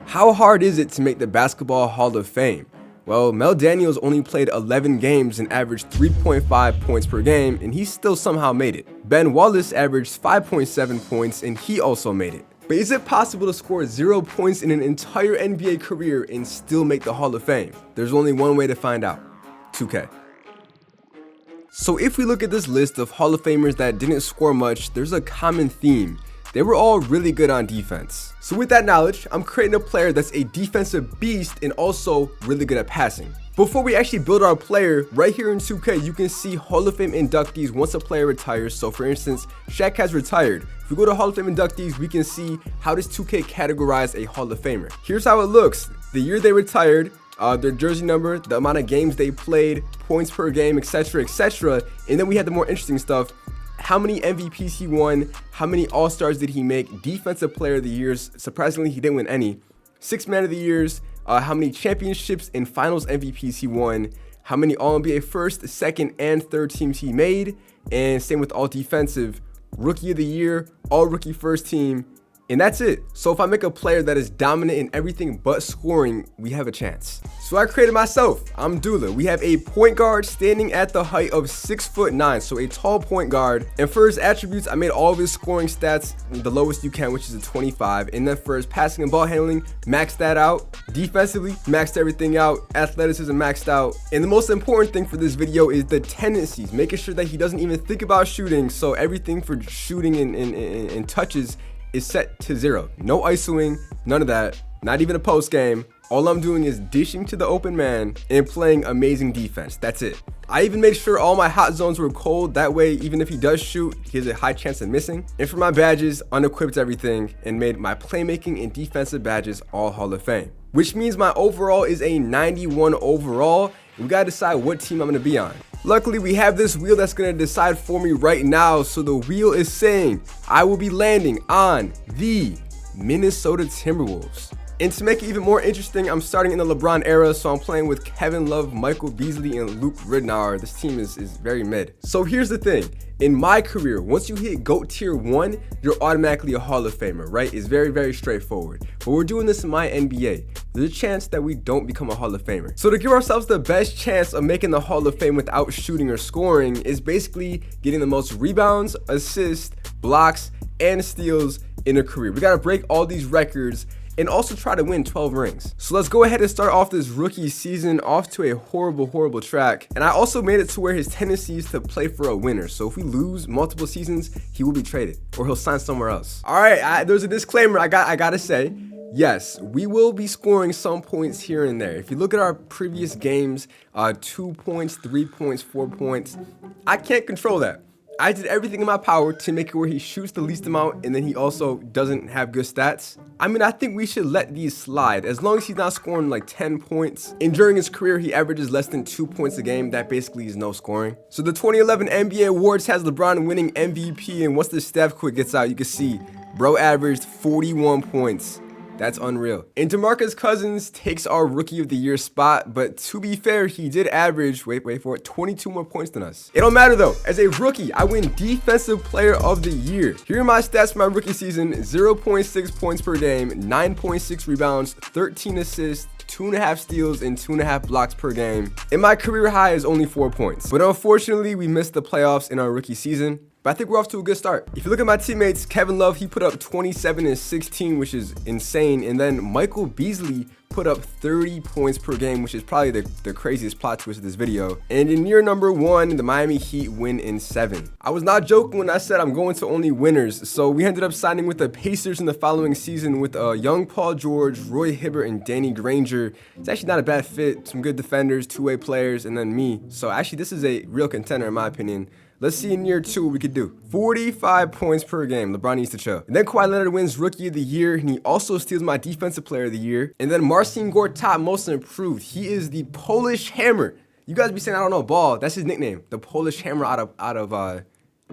How hard is it to make the Basketball Hall of Fame? Well, Mel Daniels only played 11 games and averaged 3.5 points per game, and he still somehow made it. Ben Wallace averaged 5.7 points, and he also made it. But is it possible to score 0 points in an entire NBA career and still make the Hall of Fame? There's only one way to find out: 2K. So if we look at this list of Hall of Famers that didn't score much, there's a common theme. They were all really good on defense. So with that knowledge, I'm creating a player that's a defensive beast and also really good at passing. Before we actually build our player, right here in 2K, you can see Hall of Fame inductees once a player retires. So for instance, Shaq has retired. If we go to Hall of Fame inductees, we can see how does 2K categorize a Hall of Famer. Here's how it looks: the year they retired, their jersey number, the amount of games they played, points per game, etc., etc. And then we had the more interesting stuff: how many MVPs he won, how many All-Stars did he make, Defensive Player of the Years. Surprisingly, he didn't win any. Sixth Man of the Years, how many championships and finals MVPs he won, how many All-NBA first, second, and third teams he made, and same with All Defensive, Rookie of the Year, All Rookie First Team, and that's it. So if I make a player that is dominant in everything but scoring, we have a chance. So I created myself. I'm Dullah. We have a point guard standing at the height of 6'9", so a tall point guard. And for his attributes, I made all of his scoring stats the lowest you can, which is a 25. And then for his passing and ball handling, maxed that out. Defensively, maxed everything out. Athleticism maxed out. And the most important thing for this video is the tendencies, making sure that he doesn't even think about shooting. So everything for shooting and touches is set to 0. No isoing, none of that, not even a post game. All I'm doing is dishing to the open man and playing amazing defense. That's it. I even made sure all my hot zones were cold. That way, even if he does shoot, he has a high chance of missing. And for my badges, unequipped everything and made my playmaking and defensive badges all Hall of Fame. Which means my overall is a 91 overall. We gotta decide what team I'm gonna be on. Luckily, we have this wheel that's gonna decide for me right now. So the wheel is saying I will be landing on the Minnesota Timberwolves. And to make it even more interesting, I'm starting in the LeBron era, so I'm playing with Kevin Love, Michael Beasley, and Luke Ridnour. This team is very mid. So here's the thing. In my career, once you hit GOAT Tier 1, you're automatically a Hall of Famer, right? It's very straightforward. But we're doing this in my NBA. There's a chance that we don't become a Hall of Famer. So to give ourselves the best chance of making the Hall of Fame without shooting or scoring is basically getting the most rebounds, assists, blocks, and steals in a career. We gotta break all these records and also try to win 12 rings. So let's go ahead and start off this rookie season off to a horrible track. And I also made it to where his tendency is to play for a winner. So if we lose multiple seasons, he will be traded or he'll sign somewhere else. All right, there's a disclaimer I gotta say. Yes, we will be scoring some points here and there. If you look at our previous games, 2 points, 3 points, 4 points, I can't control that. I did everything in my power to make it where he shoots the least amount and then he also doesn't have good stats. I mean, I think we should let these slide as long as he's not scoring like 10 points. And during his career, he averages less than 2 points a game. That basically is no scoring. So the 2011 NBA Awards has LeBron winning MVP, and once the Steph quit gets out, you can see bro averaged 41 points. That's unreal. And DeMarcus Cousins takes our Rookie of the Year spot, but to be fair, he did average, wait for it, 22 more points than us. It don't matter though. As a rookie, I win Defensive Player of the Year. Here are my stats for my rookie season: 0.6 points per game, 9.6 rebounds, 13 assists, 2.5 steals, and 2.5 blocks per game. And my career high is only 4 points. But unfortunately, we missed the playoffs in our rookie season. But I think we're off to a good start. If you look at my teammates, Kevin Love, he put up 27 and 16, which is insane. And then Michael Beasley put up 30 points per game, which is probably the craziest plot twist of this video. And in year number 1, the Miami Heat win in 7. I was not joking when I said I'm going to only winners. So we ended up signing with the Pacers in the following season with young Paul George, Roy Hibbert, and Danny Granger. It's actually not a bad fit. Some good defenders, two-way players, and then me. So actually, this is a real contender in my opinion. Let's see in year 2 what we could do. 45 points per game. LeBron needs to chill. And then Kawhi Leonard wins Rookie of the Year, and he also steals my Defensive Player of the Year. And then Marcin Gortat, Most Improved. He is the Polish Hammer. You guys be saying I don't know ball. That's his nickname, the Polish Hammer out of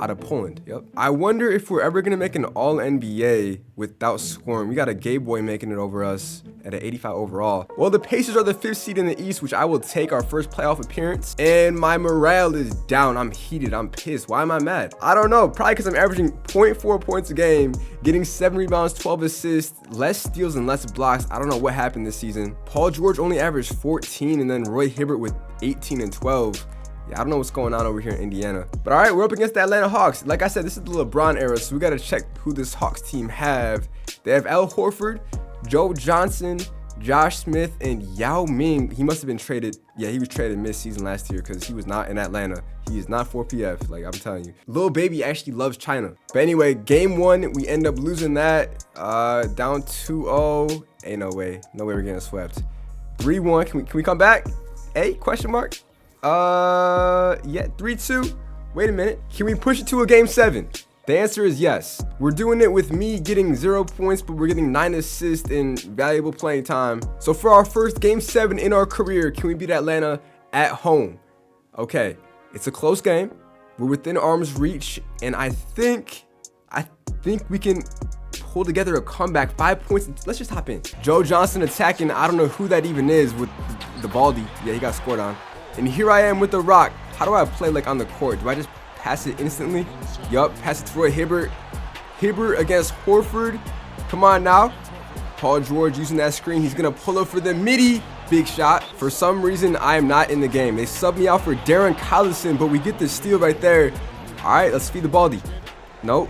out of Poland. Yep. I wonder if we're ever gonna make an All-NBA without scoring. We got a gay boy making it over us at an 85 overall. Well, the Pacers are the 5th seed in the East, which I will take, our first playoff appearance. And my morale is down. I'm heated. I'm pissed. Why am I mad? I don't know. Probably because I'm averaging 0.4 points a game, getting 7 rebounds, 12 assists, less steals and less blocks. I don't know what happened this season. Paul George only averaged 14, and then Roy Hibbert with 18 and 12. Yeah, I don't know what's going on over here in Indiana. But all right, we're up against the Atlanta Hawks. Like I said, this is the LeBron era, so we got to check who this Hawks team have. They have Al Horford, Joe Johnson, Josh Smith, and Yao Ming. He must have been traded. Yeah, he was traded mid-season last year because he was not in Atlanta. He is not 4PF, like I'm telling you. Lil Baby actually loves China. But anyway, game 1, we end up losing that. Down 2-0. Ain't no way. No way we're getting swept. 3-1. Can we come back? Hey, question mark? Yeah, 3-2. Wait a minute. Can we push it to a game 7? The answer is yes. We're doing it with me getting 0 points, but we're getting 9 assists in valuable playing time. So for our first game 7 in our career, can we beat Atlanta at home? Okay, it's a close game. We're within arm's reach, and I think we can pull together a comeback. 5 points. Let's just hop in. Joe Johnson attacking. I don't know who that even is with the Baldy. Yeah, he got scored on. And here I am with the rock. How do I play like on the court? Do I just pass it instantly? Yup, pass it to Roy Hibbert. Hibbert against Horford. Come on now. Paul George using that screen. He's going to pull up for the midi. Big shot. For some reason, I am not in the game. They subbed me out for Darren Collison, but we get the steal right there. All right, let's feed the Baldy. Nope.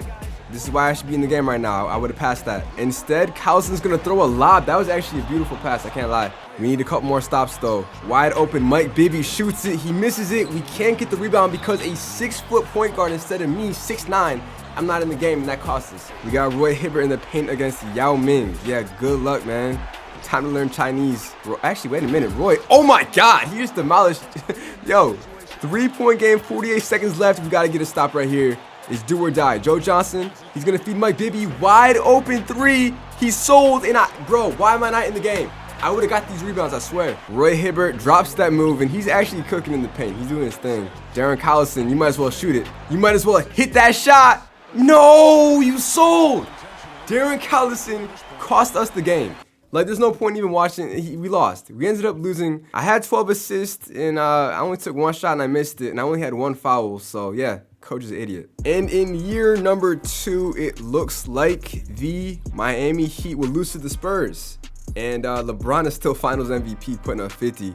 This is why I should be in the game right now. I would have passed that. Instead, Collison's going to throw a lob. That was actually a beautiful pass. I can't lie. We need a couple more stops, though. Wide open, Mike Bibby shoots it. He misses it. We can't get the rebound because a 6-foot point guard instead of me, 6'9". I'm not in the game, and that costs us. We got Roy Hibbert in the paint against Yao Ming. Yeah, good luck, man. Time to learn Chinese. Actually, wait a minute. Roy. Oh, my God. He just demolished. Yo, 3-point game, 48 seconds left. We got to get a stop right here. It's do or die. Joe Johnson, he's going to feed Mike Bibby. Wide open 3. He's sold. And bro, why am I not in the game? I would have got these rebounds, I swear. Roy Hibbert drops that move, and he's actually cooking in the paint. He's doing his thing. Darren Collison, you might as well shoot it. You might as well hit that shot. No, you sold. Darren Collison cost us the game. Like, there's no point even watching. We lost. We ended up losing. I had 12 assists, and I only took 1 shot, and I missed it. And I only had 1 foul, so yeah. Coach is an idiot. And in year number 2, it looks like the Miami Heat will lose to the Spurs. And LeBron is still finals MVP, putting up 50.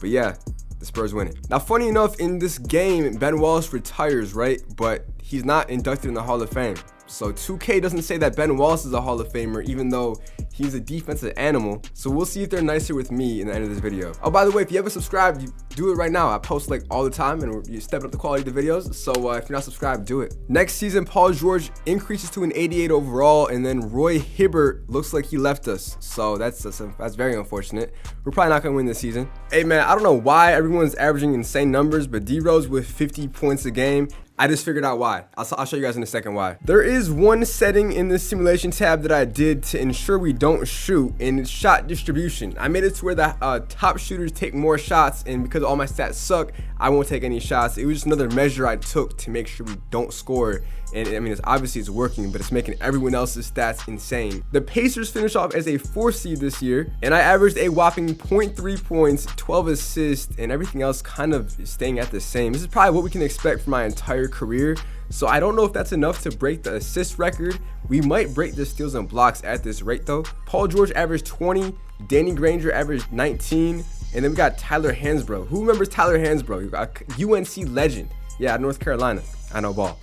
But yeah, the Spurs win it. Now, funny enough, in this game, Ben Wallace retires, right? But he's not inducted in the Hall of Fame. So 2K doesn't say that Ben Wallace is a Hall of Famer, even though he's a defensive animal. So we'll see if they're nicer with me in the end of this video. Oh, by the way, if you haven't subscribed, you do it right now. I post like all the time, and you're stepping up the quality of the videos. So if you're not subscribed, do it. Next season, Paul George increases to an 88 overall, and then Roy Hibbert looks like he left us. So that's very unfortunate. We're probably not gonna win this season. Hey man, I don't know why everyone's averaging insane numbers, but D-Rose with 50 points a game. I just figured out why. I'll show you guys in a second why. There is one setting in this simulation tab that I did to ensure we don't shoot, and it's shot distribution. I made it to where the top shooters take more shots, and because all my stats suck, I won't take any shots. It was just another measure I took to make sure we don't score. And I mean, it's working, but it's making everyone else's stats insane. The Pacers finished off as a 4th seed this year, and I averaged a whopping 0.3 points, 12 assists, and everything else kind of staying at the same. This is probably what we can expect for my entire career. So I don't know if that's enough to break the assist record. We might break the steals and blocks at this rate though. Paul George averaged 20, Danny Granger averaged 19, and then we got Tyler Hansbrough. Who remembers Tyler Hansbrough? UNC legend. Yeah, North Carolina. I know ball.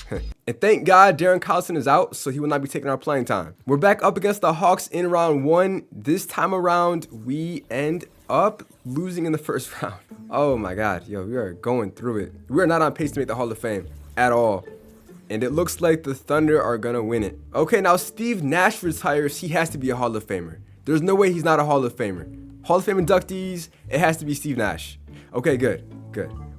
And thank God Darren Collison is out, so he will not be taking our playing time. We're back up against the Hawks in round 1. This time around, we end up losing in the first round. Oh my God, yo, we are going through it. We are not on pace to make the Hall of Fame at all. And it looks like the Thunder are gonna win it. Okay, now Steve Nash retires. He has to be a Hall of Famer. There's no way he's not a Hall of Famer. Hall of Fame inductees, it has to be Steve Nash. Okay, good.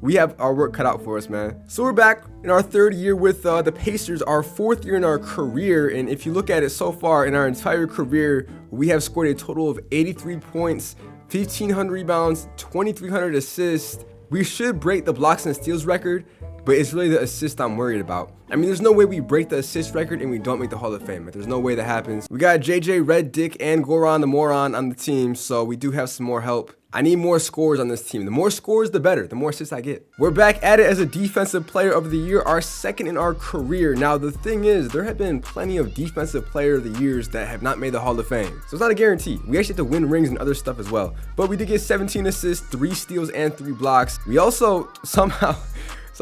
We have our work cut out for us, man. So we're back in our 3rd year with the Pacers, our 4th year in our career. And if you look at it so far in our entire career, we have scored a total of 83 points, 1,500 rebounds, 2,300 assists. We should break the blocks and steals record. but it's really the assist I'm worried about. I mean, there's no way we break the assist record and we don't make the Hall of Fame. There's no way that happens. We got JJ, Red Dick, and Goran the Moron on the team, so we do have some more help. I need more scores on this team. The more scores, the better. The more assists I get. We're back at it as a defensive player of the year, our second in our career. Now, the thing is, there have been plenty of defensive player of the years that have not made the Hall of Fame. So it's not a guarantee. We actually have to win rings and other stuff as well. But we did get 17 assists, 3 steals, and 3 blocks. We also somehow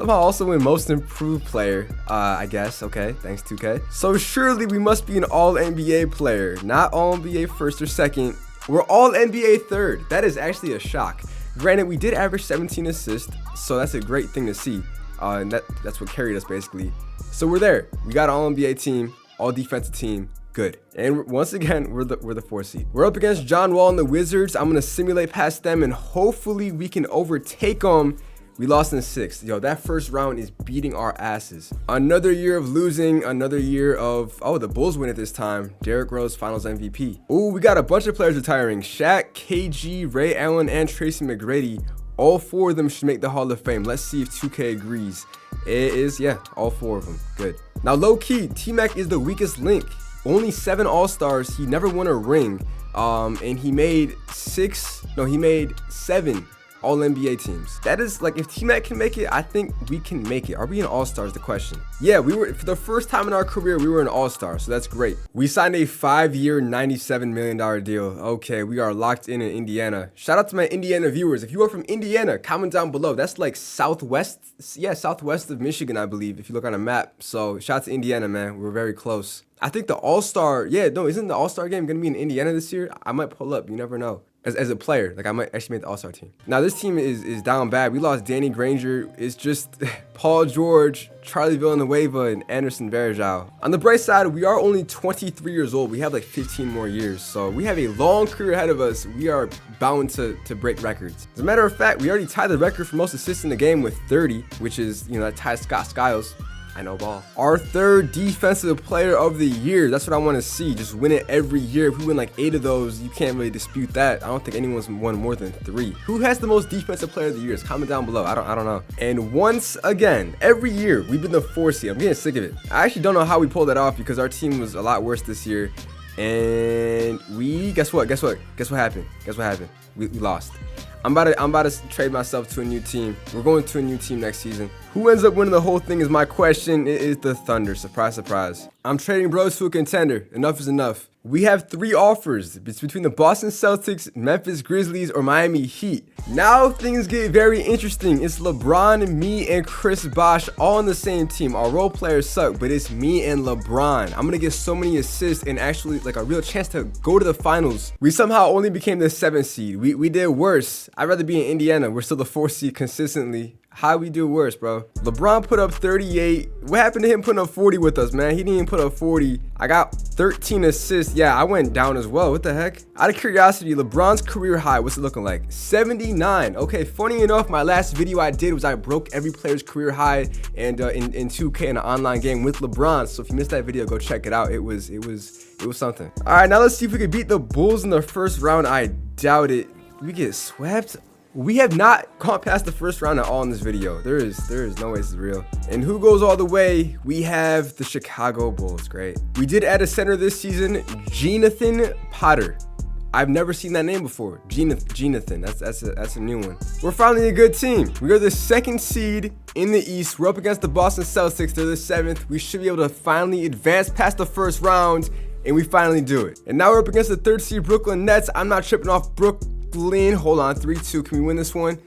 also win most improved player, I guess. Okay, thanks 2K. So surely we must be an all-NBA player, not all-NBA first or second. We're all NBA third. That is actually a shock. Granted, we did average 17 assists, so that's a great thing to see. And that's what carried us basically. So we're there. We got an all NBA team, all defensive team. Good. And once again, we're the 4 seed. We're up against John Wall and the Wizards. I'm gonna simulate past them, and hopefully we can overtake them. We lost in 6th. Yo, that first round is beating our asses. Another year of losing, another year of, oh, the Bulls win it this time. Derrick Rose, Finals MVP. Ooh, we got a bunch of players retiring. Shaq, KG, Ray Allen, and Tracy McGrady. All 4 of them should make the Hall of Fame. Let's see if 2K agrees. It is, yeah, all 4 of them. Good. Now, low-key, T-Mac is the weakest link. Only 7 All-Stars. He never won a ring. And he made 7 all-NBA teams. That is, like, if T-Mac can make it, I think we can make it. Are we an all-star is the question. Yeah, we were, for the first time in our career, we were an all-star, so that's great. We signed a 5-year, $97 million deal. Okay, we are locked in Indiana. Shout out to my Indiana viewers. If you are from Indiana, comment down below. That's like southwest, yeah, southwest of Michigan, I believe, if you look on a map. So shout out to Indiana, man. We're very close. I think the all-star, yeah, no, isn't the all-star game gonna be in Indiana this year? I might pull up, you never know. As a player, like I might actually make the all-star team. Now this team is down bad. We lost Danny Granger. It's just Paul George, Charlie Villanueva, and Anderson Varejao. On the bright side, we are only 23 years old. We have like 15 more years. So we have a long career ahead of us. We are bound to break records. As a matter of fact, we already tied the record for most assists in the game with 30, which is, you know, that ties Scott Skiles. I know ball. Our 3rd defensive player of the year. That's what I want to see. Just win it every year. If we win like 8 of those, you can't really dispute that. I don't think anyone's won more than 3. Who has the most defensive player of the years? Comment down below. I don't know. And once again, every year we've been the 4 seed. I'm getting sick of it. I actually don't know how we pulled that off because our team was a lot worse this year. And we guess what happened? We lost. I'm about to trade myself to a new team. We're going to a new team next season. Who ends up winning the whole thing is my question. It is the Thunder. Surprise, surprise. I'm trading bros to a contender. Enough is enough. We have 3 offers. It's between the Boston Celtics, Memphis Grizzlies, or Miami Heat. Now things get very interesting. It's LeBron, me, and Chris Bosh all on the same team. Our role players suck, but it's me and LeBron. I'm gonna get so many assists and actually like a real chance to go to the finals. We somehow only became the 7th seed. We did worse. I'd rather be in Indiana. We're still the 4th seed consistently. How we do worse, bro? LeBron put up 38. What happened to him putting up 40 with us, man? He didn't even put up 40. I got 13 assists. Yeah, I went down as well. What the heck? Out of curiosity, LeBron's career high, what's it looking like? 79. Okay, funny enough, my last video I did was I broke every player's career high and in 2K in an online game with LeBron. So if you missed that video, go check it out. It was something. All right, now let's see if we can beat the Bulls in the first round. I doubt it. We get swept. We have not gone past the first round at all in this video. There is no way this is real. And who goes all the way? We have the Chicago Bulls. Great. We did add a center this season, Jonathan Potter. I've never seen that name before. Jonathan. That's a new one. We're finally a good team. We are the 2nd seed in the East. We're up against the Boston Celtics. They're the 7th. We should be able to finally advance past the first round, and we finally do it. And now we're up against the 3rd seed Brooklyn Nets. I'm not tripping off Brooklyn. Hold on, 3-2. Can we win this one?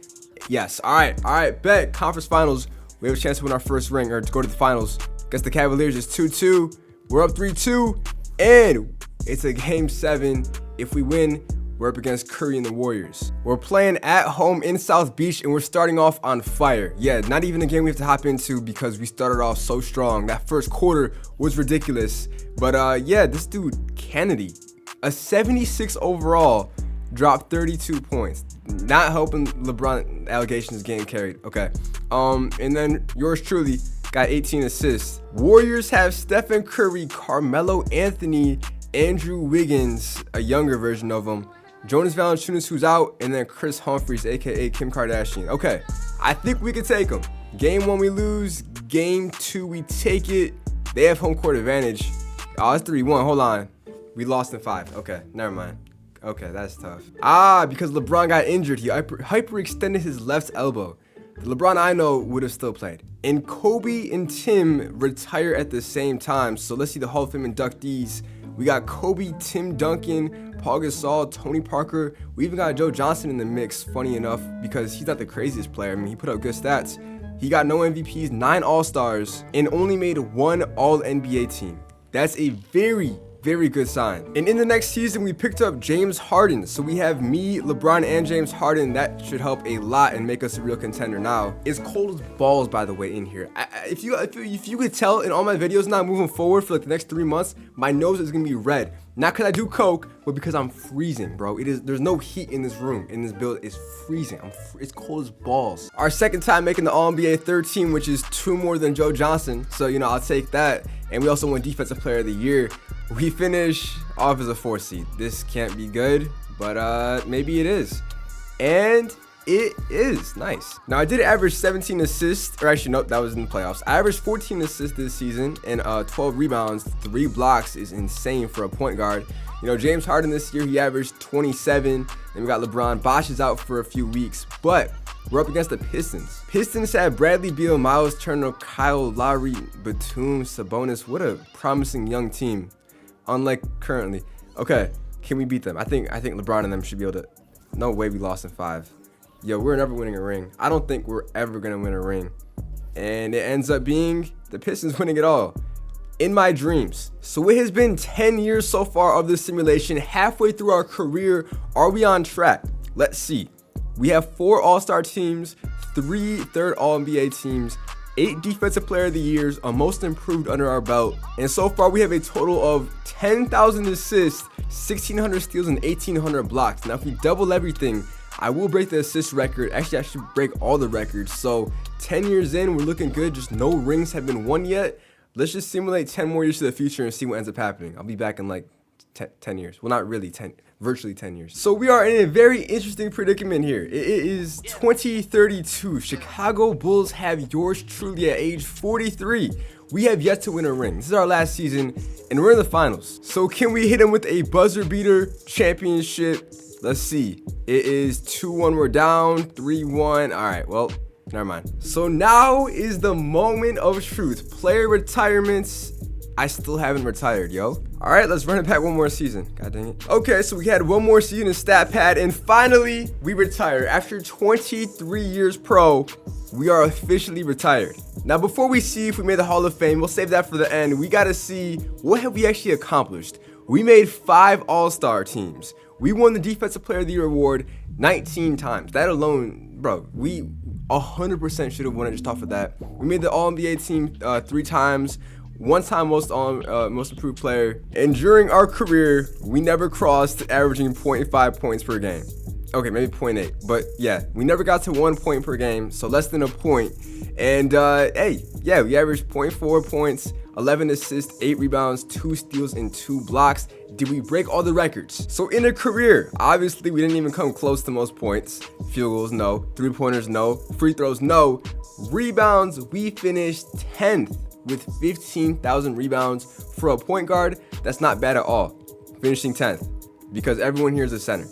Yes. All right. Bet. Conference finals. We have a chance to win our first ring or to go to the finals. Against the Cavaliers, it's 2-2. We're up 3-2, and it's a game 7. If we win, we're up against Curry and the Warriors. We're playing at home in South Beach, and we're starting off on fire. Yeah, not even a game we have to hop into because we started off so strong. That first quarter was ridiculous. But yeah, this dude Kennedy, a 76 overall. Dropped 32 points. Not helping LeBron allegations getting carried. Okay. And then yours truly got 18 assists. Warriors have Stephen Curry, Carmelo Anthony, Andrew Wiggins, a younger version of him, Jonas Valanciunas, who's out, and then Chris Humphries, aka Kim Kardashian. Okay. I think we could take him. Game 1 we lose, game 2 we take it. They have home court advantage. Oh, it's 3-1. Hold on. We lost in 5. Okay, never mind. Okay, that's tough. Because LeBron got injured, he hyperextended his left elbow. The LeBron I know would have still played. And Kobe and Tim retire at the same time. So let's see the Hall of Fame inductees. We got Kobe, Tim Duncan, Paul Gasol, Tony Parker. We even got Joe Johnson in the mix, funny enough, because he's not the craziest player. I mean, he put up good stats. He got no MVPs, 9 All-Stars, and only made 1 All-NBA team. That's a very, very good sign. And in the next season, we picked up James Harden. So we have me, LeBron, and James Harden. That should help a lot and make us a real contender now. It's cold as balls, by the way, in here. If you could tell in all my videos now moving forward for like the next 3 months, my nose is gonna be red. Not because I do coke, but because I'm freezing, bro. There's no heat in this room, in this build. It's freezing. It's cold as balls. Our second time making the All-NBA third team, which is 2 more than Joe Johnson. So, you know, I'll take that. And we also won Defensive Player of the Year. We finish off as a 4 seed. This can't be good, but maybe it is. And it is nice. Now, I did average 17 assists, or actually, nope, that was in the playoffs. I averaged 14 assists this season and 12 rebounds. 3 blocks is insane for a point guard. You know, James Harden this year, he averaged 27. And we got LeBron. Bosh is out for a few weeks, but we're up against the Pistons. Pistons had Bradley Beal, Miles Turner, Kyle Lowry, Batum, Sabonis. What a promising young team, unlike currently. Okay, can we beat them? I think LeBron and them should be able to. No way we lost in 5. Yo, we're never winning a ring. I don't think we're ever gonna win a ring. And it ends up being the Pistons winning it all. In my dreams. So it has been 10 years so far of this simulation. Halfway through our career, are we on track? Let's see. We have 4 All-Star teams, 3 third All-NBA teams, 8 Defensive Player of the Years, a Most Improved under our belt. And so far we have a total of 10,000 assists, 1,600 steals, and 1,800 blocks. Now if we double everything, I will break the assist record. Actually, I should break all the records. So 10 years in, we're looking good. Just no rings have been won yet. Let's just simulate 10 more years to the future and see what ends up happening. I'll be back in like 10 years. Well, not really 10, virtually 10 years. So we are in a very interesting predicament here. It is 2032. Chicago Bulls have yours truly at age 43. We have yet to win a ring. This is our last season, and we're in the finals. So can we hit them with a buzzer beater championship? Let's see. It is 2-1. We're down. 3-1. All right. Well, never mind. So now is the moment of truth. Player retirements. I still haven't retired, yo. All right, let's run it back one more season. God dang it. Okay, so we had one more season in stat pad, and finally we retire. After 23 years pro, we are officially retired. Now, before we see if we made the Hall of Fame, we'll save that for the end. We gotta see what have we actually accomplished. We made 5 All-Star teams. We won the Defensive Player of the Year award 19 times. That alone, bro, we 100% should have won it just off of that. We made the All-NBA team 3 times. 1 time most improved player, and during our career we never crossed averaging 0.5 points per game. Okay, maybe 0.8, but yeah, we never got to 1 point per game, so less than a point. And hey, yeah, we averaged 0.4 points, 11 assists, 8 rebounds, 2 steals, and 2 blocks. Did we break all the records? So in a career, obviously we didn't even come close to most points. Field goals, no. 3-pointers, no. Free throws, no. Rebounds, we finished 10th with 15,000 rebounds. For a point guard, that's not bad at all. Finishing 10th, because everyone here is a center.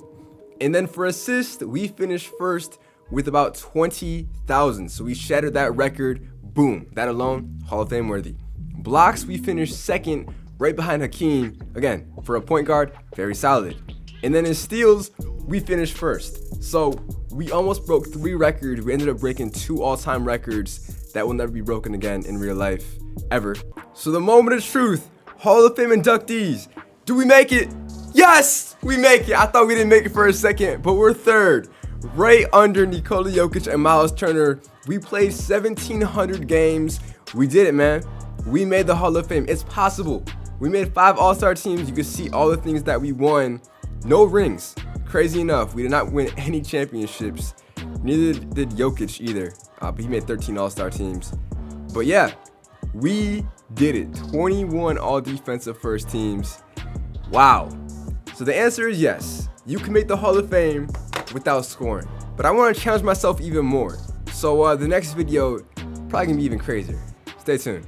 And then for assists, we finished first with about 20,000. So we shattered that record. Boom. That alone, Hall of Fame worthy. Blocks, we finished second, right behind Hakeem. Again, for a point guard, very solid. And then in steals, we finished first. So we almost broke 3 records. We ended up breaking 2 all-time records that will never be broken again in real life, ever. So the moment of truth, Hall of Fame inductees. Do we make it? Yes, we make it. I thought we didn't make it for a second, but we're 3rd, right under Nikola Jokic and Miles Turner. We played 1,700 games. We did it, man. We made the Hall of Fame. It's possible. We made 5 All-Star teams. You can see all the things that we won. No rings. Crazy enough, we did not win any championships. Neither did Jokic either, but he made 13 All-Star teams. But yeah, we did it. 21 all-defensive first teams. Wow. So the answer is yes. You can make the Hall of Fame without scoring. But I want to challenge myself even more. So the next video, Probably gonna be even crazier. Stay tuned.